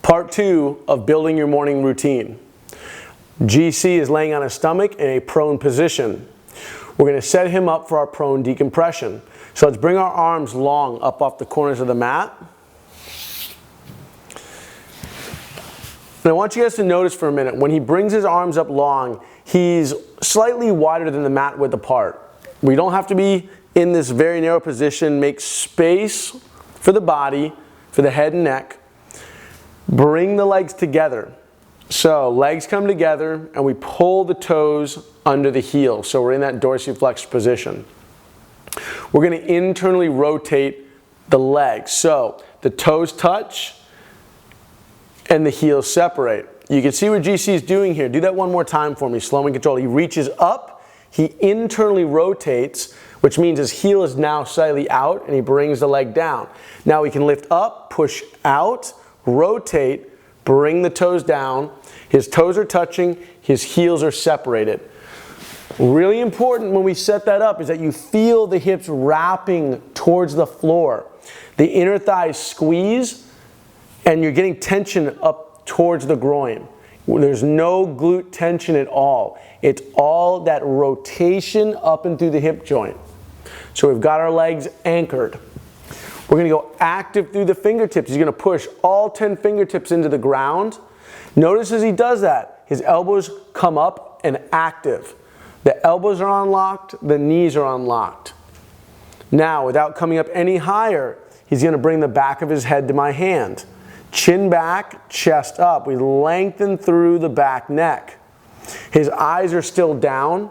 Part 2 of building your morning routine. GC is laying on his stomach in a prone position. We're going to set him up for our prone decompression. So let's bring our arms long up off the corners of the mat. And I want you guys to notice for a minute, when he brings his arms up long, he's slightly wider than the mat width apart. We don't have to be in this very narrow position. Make space for the body, for the head and neck. Bring the legs together. So legs come together and we pull the toes under the heels. So we're in that dorsiflex position. We're going to internally rotate the legs. So the toes touch and the heels separate. You can see what GC is doing here. Do that one more time for me, slow and controlled. He reaches up, he internally rotates, which means his heel is now slightly out and he brings the leg down. Now we can lift up, push out, rotate, bring the toes down. His toes are touching, his heels are separated. Really important when we set that up is that you feel the hips wrapping towards the floor. The inner thighs squeeze and you're getting tension up towards the groin. There's no glute tension at all. It's all that rotation up and through the hip joint. So we've got our legs anchored. We're going to go active through the fingertips. He's going to push all 10 fingertips into the ground. Notice as he does that, his elbows come up and active. The elbows are unlocked, the knees are unlocked. Now, without coming up any higher, he's going to bring the back of his head to my hand. Chin back, chest up. We lengthen through the back neck. His eyes are still down.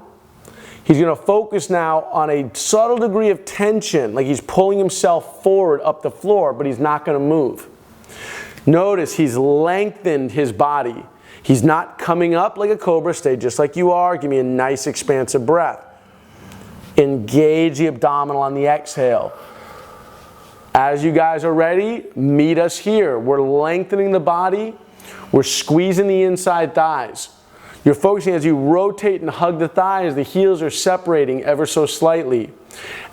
He's going to focus now on a subtle degree of tension, like he's pulling himself forward up the floor, but he's not going to move. Notice he's lengthened his body. He's not coming up like a cobra. Stay just like you are. Give me a nice expansive breath. Engage the abdominal on the exhale. As you guys are ready, meet us here. We're lengthening the body. We're squeezing the inside thighs. You're focusing as you rotate and hug the thighs, the heels are separating ever so slightly.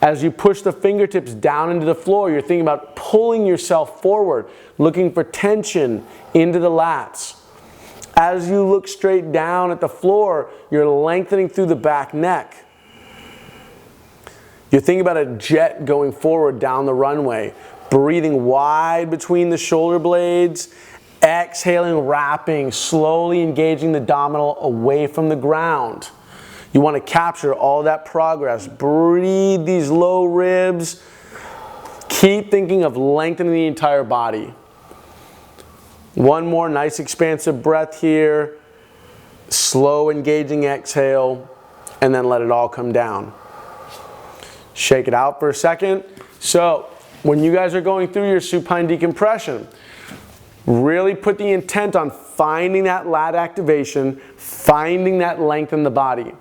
As you push the fingertips down into the floor, you're thinking about pulling yourself forward, looking for tension into the lats. As you look straight down at the floor, you're lengthening through the back neck. You're thinking about a jet going forward down the runway, breathing wide between the shoulder blades, exhaling, wrapping, slowly engaging the abdominal away from the ground. You want to capture all that progress. Breathe these low ribs. Keep thinking of lengthening the entire body. One more nice expansive breath here. Slow engaging exhale, and then let it all come down. Shake it out for a second. So, when you guys are going through your supine decompression, really put the intent on finding that lat activation, finding that length in the body.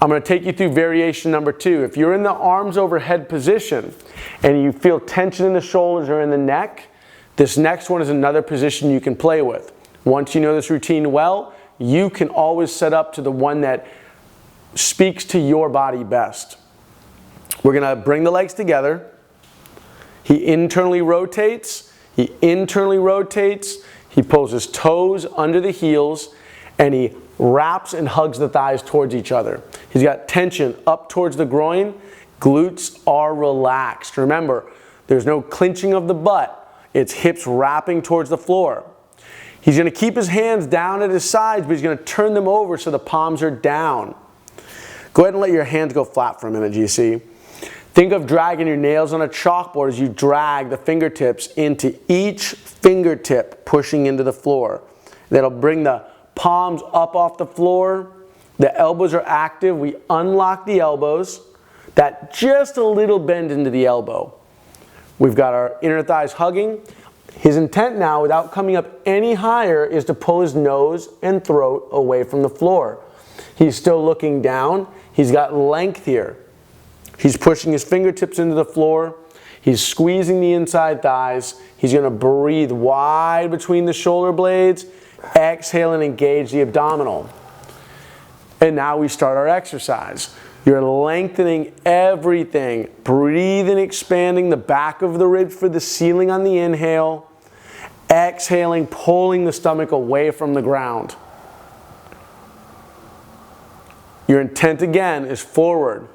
I'm going to take you through variation number 2. If you're in the arms overhead position and you feel tension in the shoulders or in the neck, this next one is another position you can play with. Once you know this routine well, you can always set up to the one that speaks to your body best. We're going to bring the legs together. He internally rotates. He internally rotates, he pulls his toes under the heels, and he wraps and hugs the thighs towards each other. He's got tension up towards the groin. Glutes are relaxed. Remember, there's no clenching of the butt. It's hips wrapping towards the floor. He's going to keep his hands down at his sides, but he's going to turn them over so the palms are down. Go ahead and let your hands go flat for a minute, GC. Think of dragging your nails on a chalkboard as you drag the fingertips into each fingertip, pushing into the floor. That'll bring the palms up off the floor. The elbows are active. We unlock the elbows. That just a little bend into the elbow. We've got our inner thighs hugging. His intent now, without coming up any higher, is to pull his nose and throat away from the floor. He's still looking down. He's got length here. He's pushing his fingertips into the floor. He's squeezing the inside thighs. He's going to breathe wide between the shoulder blades. Exhale and engage the abdominal. And now we start our exercise. You're lengthening everything. Breathe and expanding the back of the ribs for the ceiling on the inhale. Exhaling, pulling the stomach away from the ground. Your intent again is forward.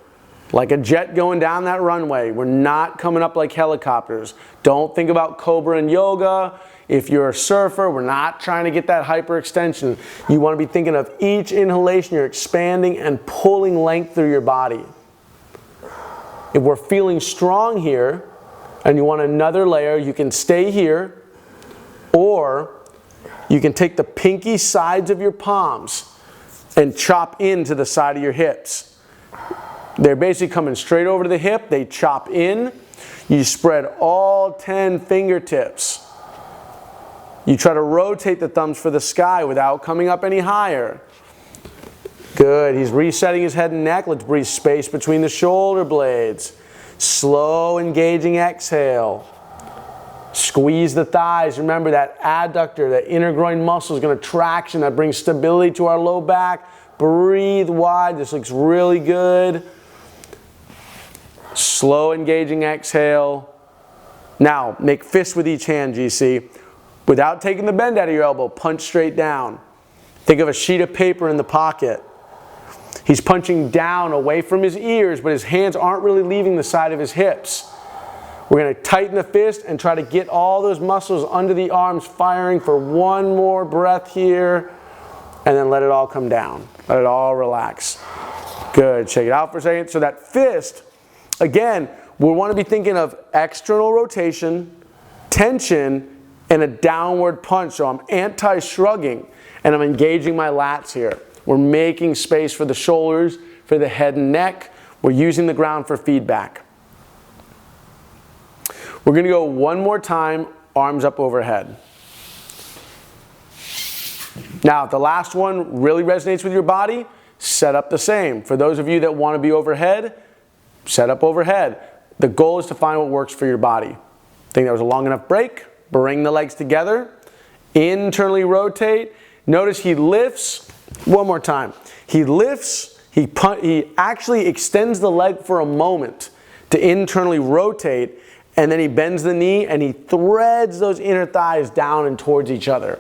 Like a jet going down that runway. We're not coming up like helicopters. Don't think about cobra and yoga. If you're a surfer, we're not trying to get that hyperextension. You want to be thinking of each inhalation, you're expanding and pulling length through your body. If we're feeling strong here and you want another layer, you can stay here, or you can take the pinky sides of your palms and chop into the side of your hips. They're basically coming straight over to the hip. They chop in. You spread all 10 fingertips. You try to rotate the thumbs for the sky without coming up any higher. Good. He's resetting his head and neck. Let's breathe space between the shoulder blades. Slow, engaging exhale. Squeeze the thighs. Remember that adductor, that inner groin muscle is going to traction. That brings stability to our low back. Breathe wide. This looks really good. Slow, engaging exhale. Now, make fists with each hand, GC. Without taking the bend out of your elbow, punch straight down. Think of a sheet of paper in the pocket. He's punching down away from his ears, but his hands aren't really leaving the side of his hips. We're going to tighten the fist and try to get all those muscles under the arms firing for one more breath here, and then let it all come down. Let it all relax. Good. Shake it out for a second. So that fist, again, we want to be thinking of external rotation, tension, and a downward punch. So I'm anti-shrugging and I'm engaging my lats here. We're making space for the shoulders, for the head and neck. We're using the ground for feedback. We're going to go one more time, arms up overhead. Now, if the last one really resonates with your body, set up the same. For those of you that want to be overhead, set up overhead. The goal is to find what works for your body. Think that was a long enough break? Bring the legs together. Internally rotate. Notice he lifts. One more time. He lifts. He actually extends the leg for a moment to internally rotate, and then he bends the knee and he threads those inner thighs down and towards each other.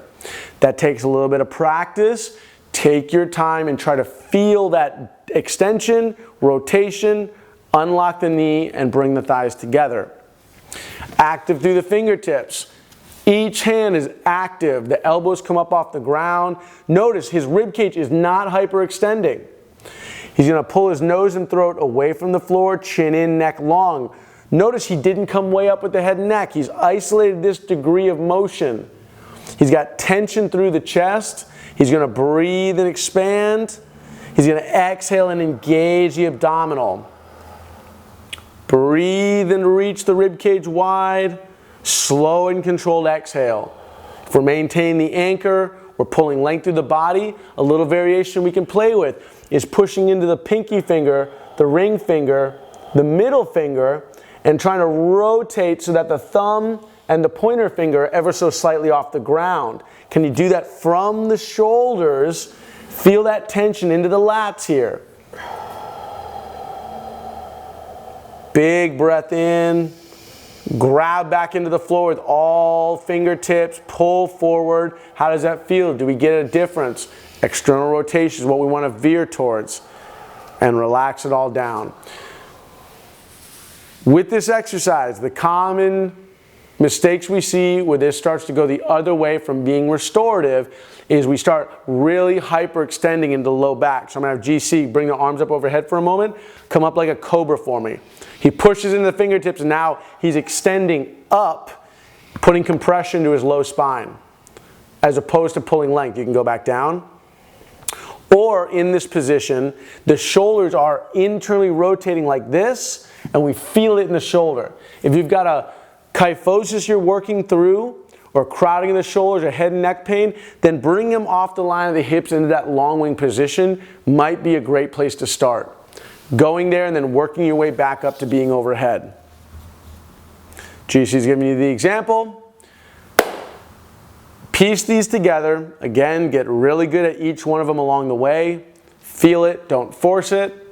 That takes a little bit of practice. Take your time and try to feel that extension, rotation, unlock the knee and bring the thighs together. Active through the fingertips. Each hand is active. The elbows come up off the ground. Notice his rib cage is not hyperextending. He's going to pull his nose and throat away from the floor, chin in, neck long. Notice he didn't come way up with the head and neck. He's isolated this degree of motion. He's got tension through the chest. He's going to breathe and expand. He's going to exhale and engage the abdominal. Breathe and reach the rib cage wide. Slow and controlled exhale. If we're maintaining the anchor, we're pulling length through the body. A little variation we can play with is pushing into the pinky finger, the ring finger, the middle finger, and trying to rotate so that the thumb and the pointer finger are ever so slightly off the ground. Can you do that from the shoulders? Feel that tension into the lats here. Big breath in. Grab back into the floor with all fingertips. Pull forward. How does that feel? Do we get a difference? External rotation is what we want to veer towards. And relax it all down. With this exercise, the common mistakes we see where this starts to go the other way from being restorative is we start really hyperextending into the low back. So I'm going to have GC bring the arms up overhead for a moment. Come up like a cobra for me. He pushes into the fingertips and now he's extending up, putting compression to his low spine as opposed to pulling length. You can go back down. Or in this position, the shoulders are internally rotating like this and we feel it in the shoulder. If you've got a kyphosis you're working through or crowding in the shoulders or head and neck pain, then bring them off the line of the hips into that long wing position might be a great place to start. Going there and then working your way back up to being overhead. GC's giving you the example. Piece these together. Again, get really good at each one of them along the way. Feel it, don't force it.